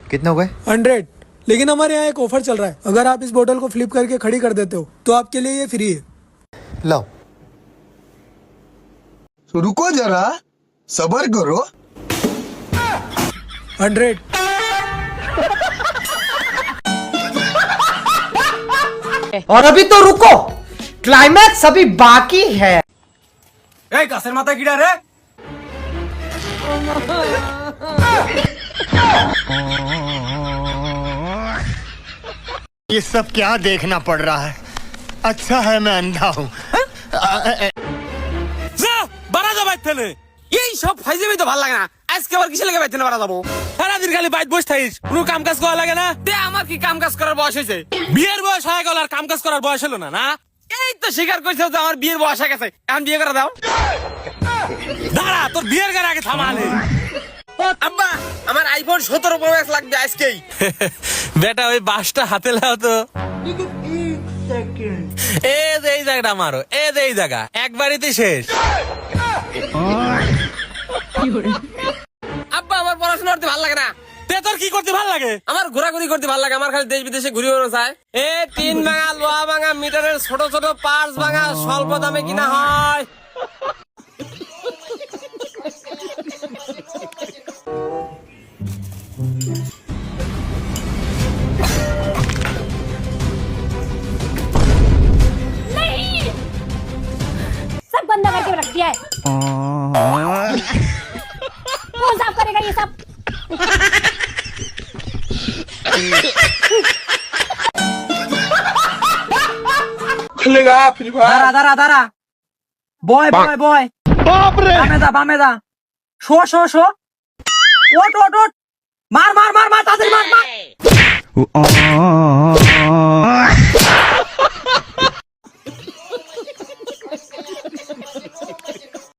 कितने हो गए? 100। लेकिन हमारे यहाँ एक ऑफर चल रहा है, अगर आप इस बोतल को फ्लिप करके खड़ी कर देते हो तो आपके लिए ये फ्री है। लाओ। तो रुको जरा, सबर करो। 100। और अभी तो रुको, क्लाइमैक्स अभी बाकी है। ए गाছের মাথা কিডা রে? ये सब क्या देखना पड़ रहा है? अच्छा है मैं अंधा हूँ। যা বাড়া যা বাইতে নে। এই সব ফাইজেমি তো ভালো লাগে না। আজকে আবার কিসে লাগে বাইতে না বাড়া যাবো? সারাদিন খালি বাইত বসে থাকিস, কোনো কাম কাজ করা লাগে না? তে আমার কি কাম কাজ করার বয়স হয়েছে? বিয়ের বয়স হয়ে গেল আর কাম কাজ করার বয়স হলো না, না? এই তো স্বীকার করছো যে আমার বিয়ের বয়স হয়ে গেছে, এখন বিয়ে করে দাও। দাঁড়া, তোর বিয়ের গায়ে আগে থামালে। আব্বা, আমার আইফোন 17 প্রো ম্যাক্স লাগবে আজকেই। বেটা ওই বাসটা হাতে লাও তো। এই জায়গাটা মারো, এই জায়গা একবারই শেষ। আব্বা, আমার পড়াশোনা করতে ভালো লাগে না। তে তোর কি করতে ভালো লাগে? আমার ঘোরাঘুরি করতে ভালো লাগে, আমার খালি দেশ বিদেশে ঘুরে বেড়ানো চাই। টিন ভাঙা, লোহা ভাঙা, মিটারের ছোট ছোট পার্টস ভাঙা, স্বল্প দামে কিনা হয়। सब गंदा करके रख दिया है। कौन साफ करेगा ये सब? खुलेगा free fire. Dara Dara boy boy boy, बाप रे! बामे दा शो शो शो, ओट ओट ओट, मार मार मार मार, तातरी मार मार।